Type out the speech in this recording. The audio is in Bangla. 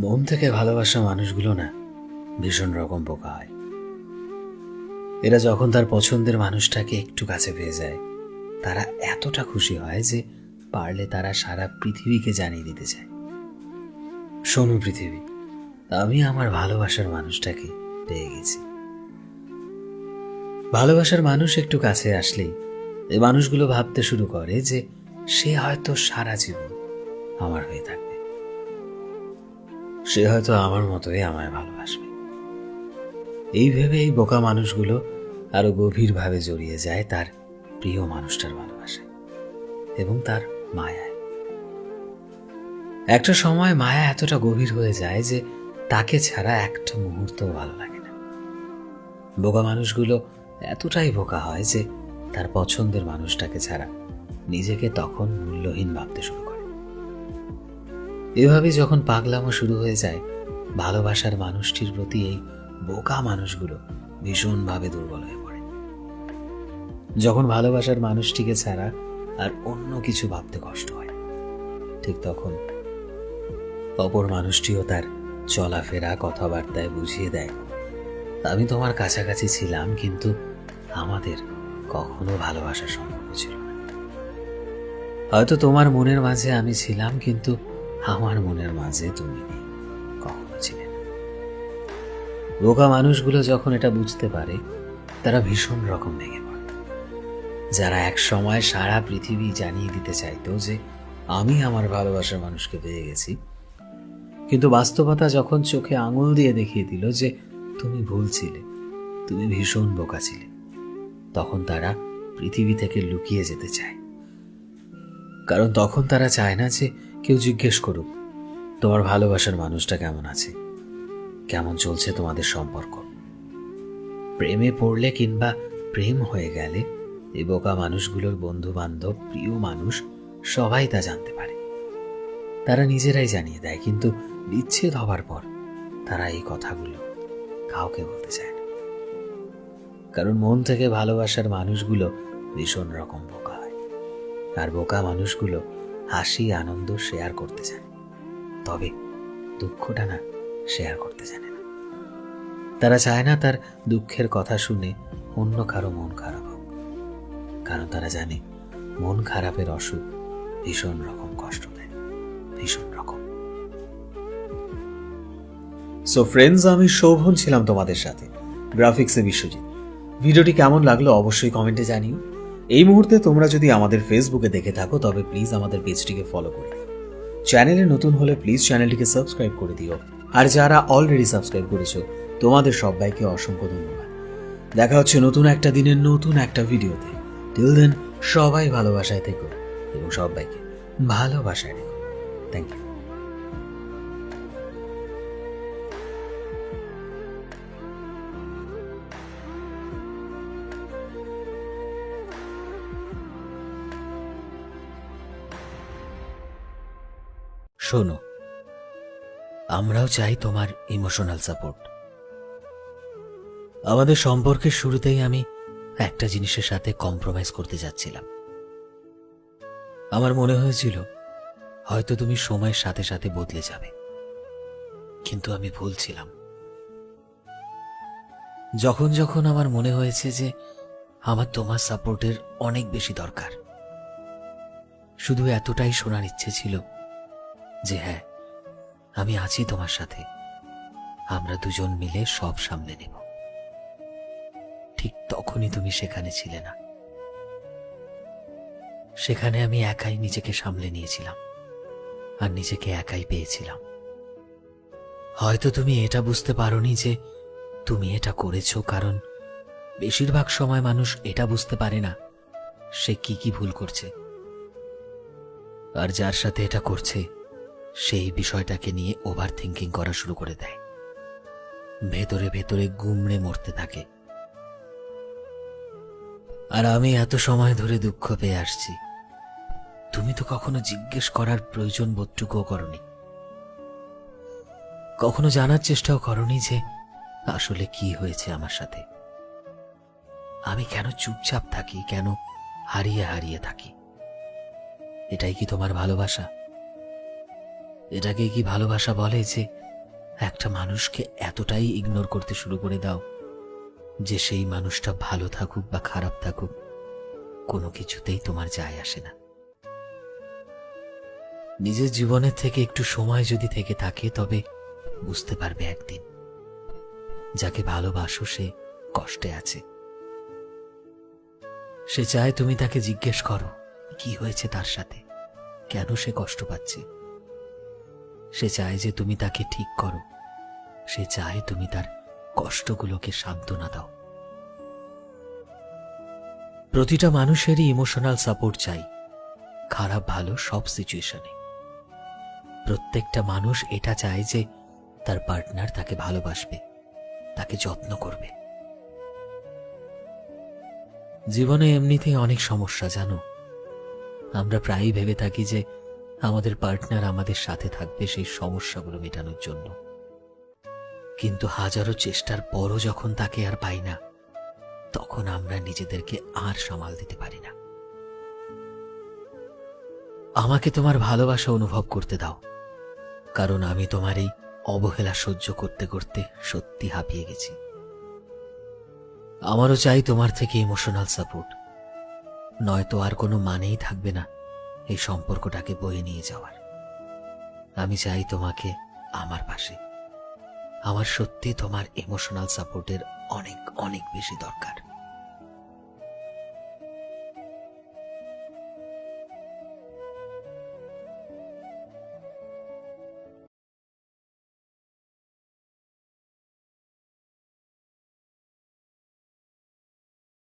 মন থেকে ভালোবাসা মানুষগুলো না ভীষণ রকম বোকা হয়। এরা যখন তার পছন্দের মানুষটাকে একটু কাছে পেয়ে যায়, তারা এতটা খুশি হয় যে পারলে তারা সারা পৃথিবীকে জানিয়ে দিতে চায়, শোনো পৃথিবী, আমি আমার ভালোবাসার মানুষটাকে পেয়ে গেছি। ভালোবাসার মানুষ একটু কাছে আসলেই এই মানুষগুলো ভাবতে শুরু করে যে সে হয়তো সারা জীবন আমার হয়ে থাকবে, সে হয়তো আমার মতোই আমায় ভালোবাসবে। এই ভেবে এই বোকা মানুষগুলো আরো গভীরভাবে জড়িয়ে যায় তার প্রিয় মানুষটার ভালোবাসায় এবং তার মায়ায়। একটা সময় মায়া এতটা গভীর হয়ে যায় যে তাকে ছাড়া একটা মুহূর্তও ভালো লাগে না। বোকা মানুষগুলো এতটাই বোকা হয় যে তার পছন্দের মানুষটাকে ছাড়া নিজেকে তখন মূল্যহীন ভাবতে শুরু করে। এভাবে যখন পাগলামো শুরু হয়ে যায়, ভালোবাসার মানুষটির প্রতি এই বোকা মানুষগুলো ভীষণভাবে দুর্বল হয়ে পড়ে। যখন ভালোবাসার মানুষটিকে ছাড়া আর অন্য কিছু ভাবতে কষ্ট হয়, ঠিক তখন অপর মানুষটিও তার চলাফেরা কথাবার্তায় বুঝিয়ে দেয়, আমি তোমার কাছাকাছি ছিলাম, কিন্তু আমাদের কখনো ভালোবাসার সম্পর্ক ছিল না। হয়তো তোমার মনের মাঝে আমি ছিলাম, কিন্তু আমার মনের মাঝে তুমি নেই, কখনো ছিলে না। বোকা মানুষগুলো যখন এটা বুঝতে পারে, তারা ভীষণ রকম ভেঙে পড়ে। যারা এক সময় সারা পৃথিবী জানিয়ে দিতে চাইতো যে আমি আমার ভালোবাসার মানুষকে পেয়ে গেছি, কিন্তু বাস্তবতা যখন চোখে আঙুল দিয়ে দেখিয়ে দিল যে তুমি ভুল ছিলে, তুমি ভীষণ বোকা ছিলে, তখন তারা পৃথিবী থেকে লুকিয়ে যেতে চায়। কারণ তখন তারা চায় না যে কেউ জিজ্ঞেস করুক তোমার ভালোবাসার মানুষটা কেমন আছে, কেমন চলছে তোমাদের সম্পর্ক। প্রেমে পড়লে কিংবা প্রেম হয়ে গেলে এই বোকা মানুষগুলোর বন্ধু বান্ধব, প্রিয় মানুষ সবাই তা জানতে পারে। তারা নিজেরাই জানিয়ে দেয়, কিন্তু বিচ্ছেদ হবার পর তারা এই কথাগুলো কাউকে বলতে চায় না। কারণ মন থেকে ভালোবাসার মানুষগুলো ভীষণ রকম বোকা হয়, আর বোকা মানুষগুলো হাসি আনন্দ শেয়ার করতে জানে, তবে দুঃখটা না শেয়ার করতে জানে না। তারা চায় না তার দুঃখের কথা শুনে অন্য কারো মন খারাপ হোক, কারণ তারা জানে মন খারাপের অসুখ ভীষণ রকম কষ্ট দেয়, ভীষণ রকম। সো ফ্রেন্ডস, আমি শোভন ছিলাম তোমাদের সাথে, গ্রাফিক্সে বিশ্বজিৎ। ভিডিওটি কেমন লাগলো অবশ্যই কমেন্টে জানিও। এই মুহূর্তে তোমরা যদি আমাদের ফেসবুকে দেখে থাকো তবে প্লিজ আমাদের পেজটিকে ফলো করে দিও। চ্যানেলে নতুন হলে প্লিজ চ্যানেলটিকে সাবস্ক্রাইব করে দিও, আর যারা অলরেডি সাবস্ক্রাইব করেছো তোমাদের সবাইকে অসংখ্য ধন্যবাদ। দেখা হচ্ছে নতুন একটা দিনের নতুন একটা ভিডিওতে। টিল দেন সবাই ভালোবাসায় থেকো এবং সবাইকে ভালোবাসায় রেখো। Thank you. শোনো, আমরাও চাই তোমার ইমোশনাল সাপোর্ট। আমাদের সম্পর্কের শুরুতেই আমি একটা জিনিসের সাথে কম্প্রোমাইজ করতে যাচ্ছিলাম। আমার মনে হয়েছিল হয়তো তুমি সময়ের সাথে সাথে বদলে যাবে, কিন্তু আমি ভুল ছিলাম। যখন যখন আমার মনে হয়েছে যে আমার তোমার সাপোর্টের অনেক বেশি দরকার, শুধু এতটাই শোনার ইচ্ছে ছিল যে হ্যাঁ, আমি আছি তোমার সাথে, আমরা দুজন মিলে সব সামলে নেব। ঠিক তখনই তুমি সেখানে ছিলে না। সেখানে আমি একাই নিজেকে সামলে নিয়েছিলাম আর নিজেকে একাই পেয়েছিলাম। হয়তো তুমি এটা বুঝতে পারোনি যে তুমি এটা করেছো, কারণ বেশিরভাগ সময় মানুষ এটা বুঝতে পারে না সে কি কি ভুল করছে, আর যার সাথে এটা করছে সেই বিষয়টাকে নিয়ে ওভার থিঙ্কিং করা শুরু করে দেয়, ভেতরে ভেতরে গুমড়ে মরতে থাকে। আর আমি এত সময় ধরে দুঃখ পেয়ে আসছি, তুমি তো কখনো জিজ্ঞেস করার প্রয়োজন বোধটুকুও করনি, কখনো জানার চেষ্টাও করনি যে আসলে কি হয়েছে আমার সাথে। আমি কেন চুপচাপ থাকি, কেন হারিয়ে হারিয়ে থাকি? এটাই কি তোমার ভালোবাসা? এটাকে কি ভালোবাসা বলে যে একটা মানুষকে এতটাই ইগনোর করতে শুরু করে দাও যে সেই মানুষটা ভালো থাকুক বা খারাপ থাকুক কোনো কিছুতেই তোমার যায় আসে না? নিজের জীবনের থেকে একটু সময় যদি থেকে থাকে তবে বুঝতে পারবে একদিন যাকে ভালোবাসো সে কষ্টে আছে। সে চায় তুমি তাকে জিজ্ঞেস করো কি হয়েছে তার সাথে, কেন সে কষ্ট পাচ্ছে। সে চায় যে তুমি তাকে ঠিক করো, সে চায় তুমি তার কষ্টগুলোকে সান্ত্বনা দাও। প্রতিটা মানুষেরই ইমোশনাল সাপোর্ট চাই, খারাপ ভালো সব সিচুয়েশনে। প্রত্যেকটা মানুষ এটা চায় যে তার পার্টনার তাকে ভালোবাসবে, তাকে যত্ন করবে। জীবনে এমনিতেই অনেক সমস্যা জানো, আমরা প্রায়ই ভেবে থাকি যে আমাদের পার্টনার আমাদের সাথে থাকবে সেই সমস্যাগুলো মেটানোর জন্য, কিন্তু হাজারো চেষ্টার পরও যখন তাকে আর পাই না তখন আমরা নিজেদেরকে আর সামাল দিতে পারি না। আমাকে তোমার ভালোবাসা অনুভব করতে দাও, কারণ আমি তোমার এই অবহেলা সহ্য করতে করতে সত্যি হাঁপিয়ে গেছি। আমারও চাই তোমার থেকে ইমোশনাল সাপোর্ট, নয়তো আর কোনো মানেই থাকবে না এই সম্পর্কটাকে বয়ে নিয়ে যাওয়ার। আমি চাই তোমাকে আমার পাশে। আমার সত্যি তোমার ইমোশনাল সাপোর্টের অনেক অনেক বেশি দরকার।